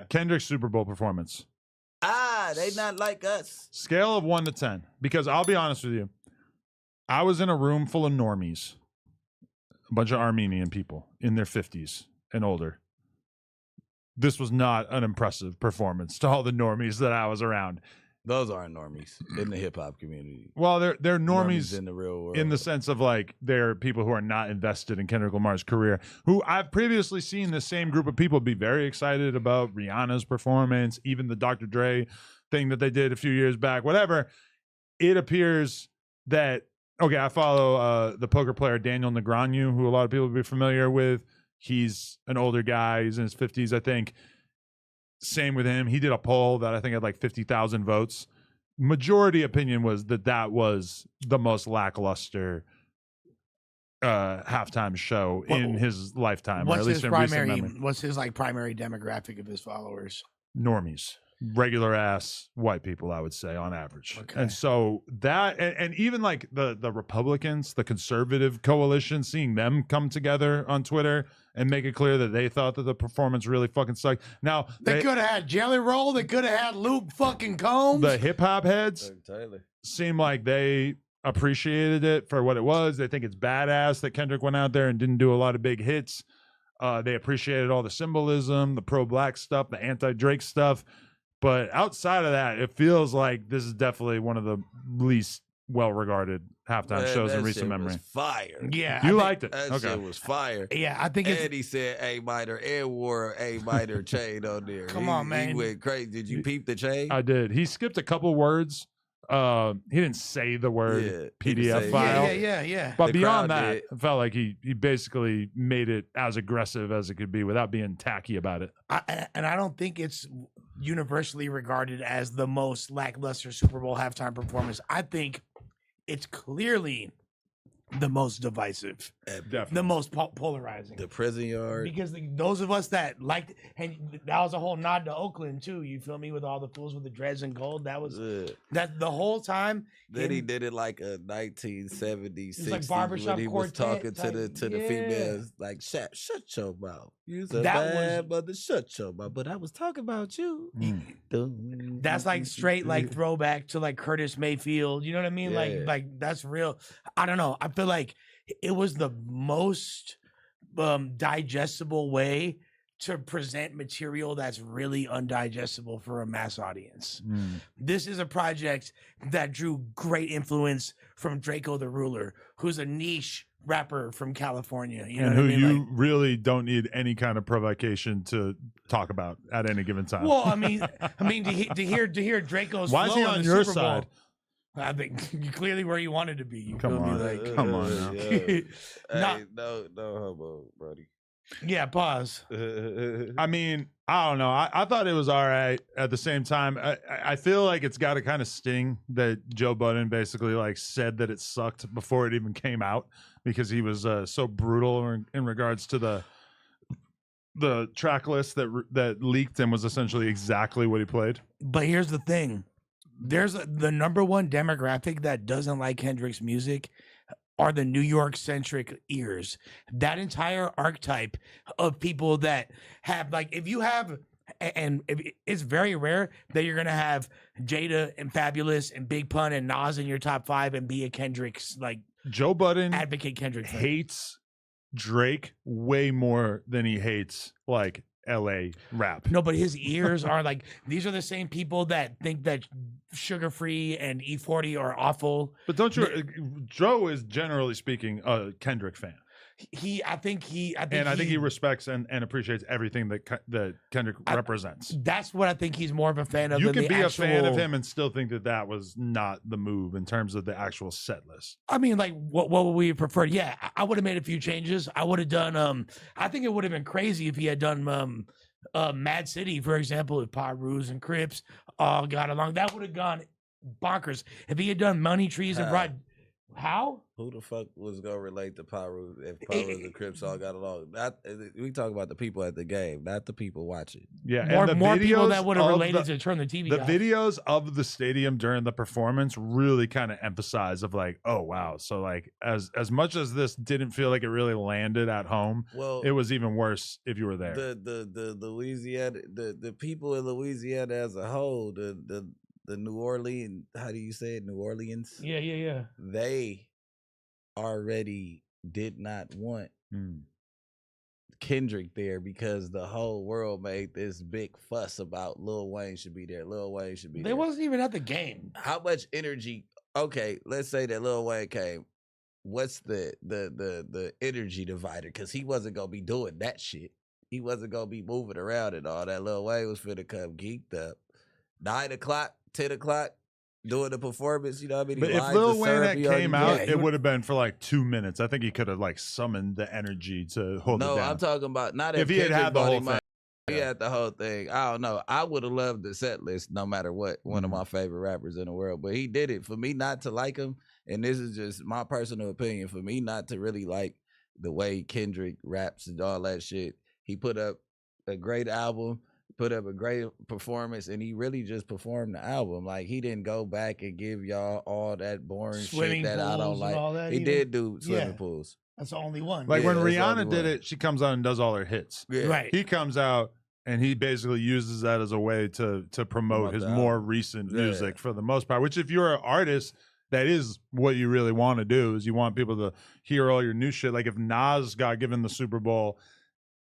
Kendrick's Super Bowl performance. They not like us. Scale of 1 to 10. Because I'll be honest with you, I was in a room full of normies, a bunch of Armenian people in their 50s and older. This was not an impressive performance to all the normies that I was around. Those aren't normies in the hip hop community. Well, they're normies in the real world, in the sense of like they're people who are not invested in Kendrick Lamar's career. Who I've previously seen the same group of people be very excited about Rihanna's performance, even the Dr. Dre thing that they did a few years back. Whatever. It appears that I follow the poker player Daniel Negreanu, who a lot of people will be familiar with. He's an older guy. He's in his 50s, I think. Same with him. He did a poll that I think had like 50,000 votes. Majority opinion was that was the most lackluster halftime show in his lifetime, or at least in recent memory. What's his like primary demographic of his followers? Normies. Regular ass white people, I would say, on average. Okay. And so that, and even like the Republicans, the conservative coalition, seeing them come together on Twitter and make it clear that they thought that the performance really fucking sucked. Now they could have had Jelly Roll. They could have had Luke fucking Combs. The hip hop heads seem like they appreciated it for what it was. They think it's badass that Kendrick went out there and didn't do a lot of big hits. They appreciated all the symbolism, the pro-black stuff, the anti-Drake stuff. But outside of that, it feels like this is definitely one of the least well-regarded halftime shows in recent memory. Fire. Yeah. You liked it. That shit was fire. Yeah, I think it's... And he said A minor and wore A minor chain on there. Come on, man. He went crazy. Did you peep the chain? I did. He skipped a couple words. He didn't say the word PDF file. Yeah. But beyond that, it felt like he basically made it as aggressive as it could be without being tacky about it. And I don't think it's universally regarded as the most lackluster Super Bowl halftime performance. I think it's clearly the most divisive, the most polarizing. The prison yard. Because those of us that liked, and that was a whole nod to Oakland too. You feel me? With all the fools with the dreads and gold. That was that the whole time. Then he did it like a 1970s, 60s, like barbershop when he was talking to the females, like shut your mouth. You're a bad mother, shut your mouth. But I was talking about you. That's like straight like throwback to like Curtis Mayfield. You know what I mean? Yeah. Like that's real. I don't know. I feel like it was the most digestible way to present material that's really undigestible for a mass audience. This is a project that drew great influence from Draco the Ruler, who's a niche rapper from California. You know and what who I mean? you really don't need any kind of provocation to talk about at any given time. Well, I mean, to hear Draco's why is flow he on the your Super Bowl, side? I think you're clearly where you wanted to be. You Come feel me? on, Like, come on now. Hey, no homo, buddy. Yeah, pause. I mean, I don't know. I thought it was all right. At the same time, I feel like it's got to kind of sting that Joe Budden basically like said that it sucked before it even came out, because he was so brutal in regards to the track list that leaked and was essentially exactly what he played. But here's the thing. There's the number one demographic that doesn't like Kendrick's music are the New York centric ears. That entire archetype of people that have like, if you have, and it's very rare that you're gonna have Jada and Fabulous and Big Pun and Nas in your top 5 and be a Kendrick's like Joe Budden advocate Kendrick hates Drake way more than he hates like LA rap. No, but his ears are like, these are the same people that think that Sugar Free and E40 are awful. But don't you? Joe is generally speaking a Kendrick fan. I think he respects and appreciates everything that Kendrick represents. That's what I think he's more of a fan of. You can be a fan of him and still think that was not the move in terms of the actual set list. I mean, like, what would we prefer? Yeah, I would have made a few changes. I would have done. I think it would have been crazy if he had done Mad City, for example, if Pirus and Crips all got along. That would have gone bonkers. If he had done Money Trees and brought How? Who the fuck was gonna relate to Pyro if Pyro and the Crips all got along? Not we talk about the people at the game, not the people watching. Yeah, More, and the more people videos that would have of related the, to turn the TV the off. videos of the stadium during the performance really kind of emphasize of like, oh wow, so like as much as this didn't feel like it really landed at home, Well, it was even worse if you were there. the Louisiana, the people in Louisiana as a whole, the New Orleans, how do you say it? New Orleans. Yeah. They already did not want Mm. Kendrick there because the whole world made this big fuss about Lil Wayne should be there. Lil Wayne should be They there. wasn't even at the game. How much energy? Okay, let's say that Lil Wayne came. What's the energy divider? Because he wasn't gonna be doing that shit. He wasn't gonna be moving around and all that. Lil Wayne was finna come geeked up. 9 o'clock, 10 o'clock, doing the performance. You know what I mean? But He if lines Lil of Wayne syrup, had he already came did. out, he it would- would have been for like 2 minutes. I think he could have like summoned the energy to hold it No, down. I'm talking about not If he had Kendrick had the brought whole him out. thing. He Yeah. had the whole thing. I don't know. I would have loved the set list no matter what. One of Mhm. my favorite rappers in the world. But he did it. For me not to like him, and this is just my personal opinion, for me not to really like the way Kendrick raps and all that shit, he put up a great album, put up a great performance, and he really just performed the album. Like, he didn't go back and give y'all all that boring Swimming shit that I don't pools and like. all that He even? did do swimming Yeah. pools. That's the only one. Like Yeah, when that's the Rihanna only did one. it, she comes out and does all her hits. Yeah. Right. He comes out and he basically uses that as a way to promote Promote his the more album. recent Yeah. music for the most part. Which, if you're an artist, that is what you really want to do. Is you want people to hear all your new shit. Like if Nas got given the Super Bowl,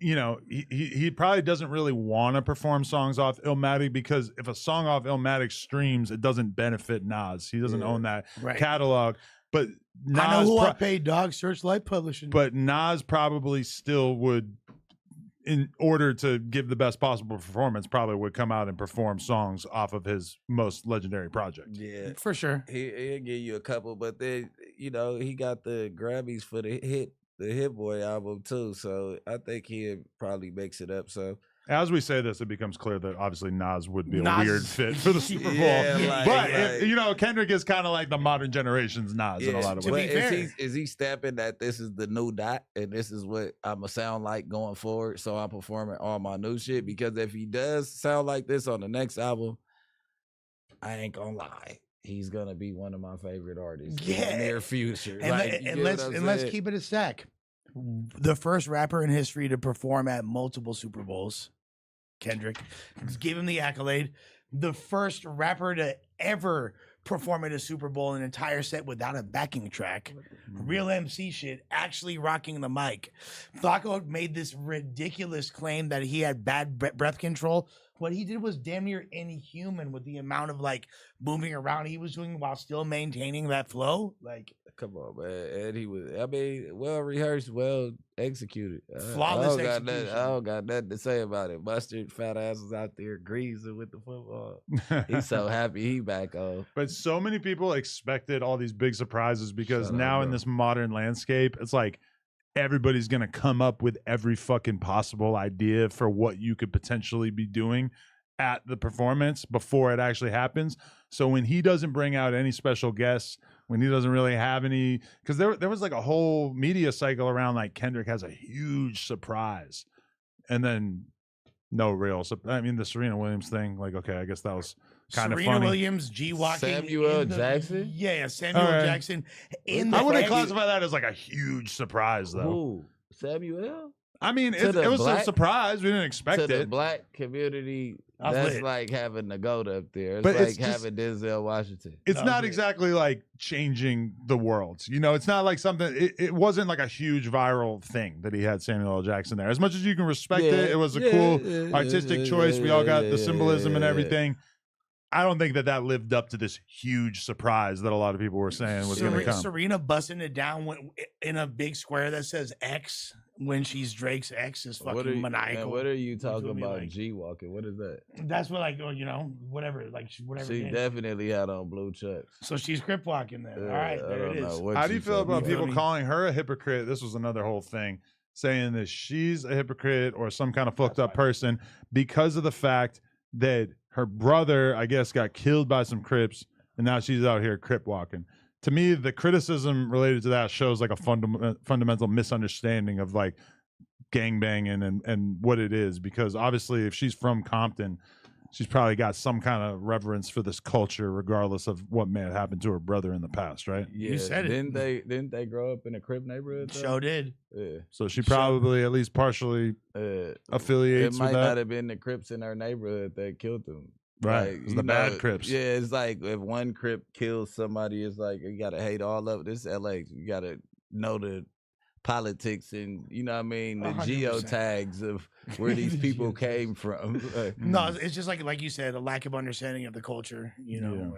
you know, he probably doesn't really want to perform songs off Illmatic because if a song off Illmatic streams, it doesn't benefit Nas. He doesn't Yeah. own that Right. catalog. But Nas, I know who I paid, dog. Searchlight Publishing. but Nas probably still would, in order to give the best possible performance, probably would come out and perform songs off of his most legendary project. Yeah. For sure. He'll give you a couple, but then you know he got the Grammys for the Hit Boy album too. So I think he'll probably mix it up. So As we say this, it becomes clear that obviously Nas would be a Nas weird is- fit for the Super Bowl. Yeah, like- but like- you know, Kendrick is kind of like the modern generation's Nas in a lot of To ways. be but fair. is he stepping that this is the new dot and this is what I'ma sound like going forward? So I'm performing all my new shit. Because if he does sound like this on the next album, I ain't gonna lie. He's gonna be one of my favorite artists in Yeah. the near future. And, Like, let, you and get let's what I'm and let's saying? keep it a stack. The first rapper in history to perform at multiple Super Bowls, Kendrick. Let's give him the accolade. The first rapper to ever perform at a Super Bowl an entire set without a backing track. Real MC shit, actually rocking the mic. Flacco made this ridiculous claim that he had bad breath control. What he did was damn near inhuman with the amount of like moving around he was doing while still maintaining that flow. Like, Come on, man. And he was, I mean, well rehearsed, well executed. Flawless I don't got nothing, execution. I don't got nothing to say about it. Mustard, fat ass was out there greasing with the football. He's so happy he back on. But so many people expected all these big surprises because Shut up, now in bro. this modern landscape, it's like everybody's going to come up with every fucking possible idea for what you could potentially be doing at the performance before it actually happens. So when he doesn't bring out any special guests, when he doesn't really have any, because there was like a whole media cycle around like Kendrick has a huge surprise, and then no real. I mean, the Serena Williams thing, like, okay, I guess that was kind of Serena funny. Williams, G walking. Samuel Jackson? Yeah, Samuel All right. Jackson. In I the wouldn't X- classify that as like a huge surprise, though. Who? Samuel? I mean, To it the was a black- surprise. We didn't expect To the it. black community, I was that's lit. like having the goat up there. It's But like it's just- having Denzel Washington. It's That was not it. exactly like changing the world. You know, it's not like something, it wasn't like a huge viral thing that he had Samuel L. Jackson there. As much as you can respect it, it was a cool artistic choice. We all got the symbolism and everything. I don't think that lived up to this huge surprise that a lot of people were saying was going to come. Serena busting it down in a big square that says X when she's Drake's ex is What are fucking you, maniacal. and what are you feel talking me? about? Like- G walking. What is that? That's what, like, oh, you know, whatever, like whatever. She it is. definitely had on blue chucks. So she's crip walking then. All right, I there don't it know is. what How do you feel talking about feel people me? calling her a hypocrite? This was another whole thing, saying that she's a hypocrite or some kind of fucked up person because of the fact that her brother, I guess, got killed by some Crips, and now she's out here Crip walking. to me, the criticism related to that shows like a fundamental misunderstanding of like gangbanging and what it is, because obviously if she's from Compton, she's probably got some kind of reverence for this culture regardless of what may have happened to her brother in the past, right? Yeah, You said it. Didn't they grow up in a Crip neighborhood? Though? Show did. Yeah. So she probably at least partially affiliates It might with that. not have been the Crips in her neighborhood that killed them. Right, Like, it's you the know, bad Crips. Yeah, it's like if one Crip kills somebody, it's like you gotta hate all of this. LA, you gotta know the politics and you know what I mean, the 100%. geotags of where these people came from. No, it's just like you said, a lack of understanding of the culture. You know. Yeah.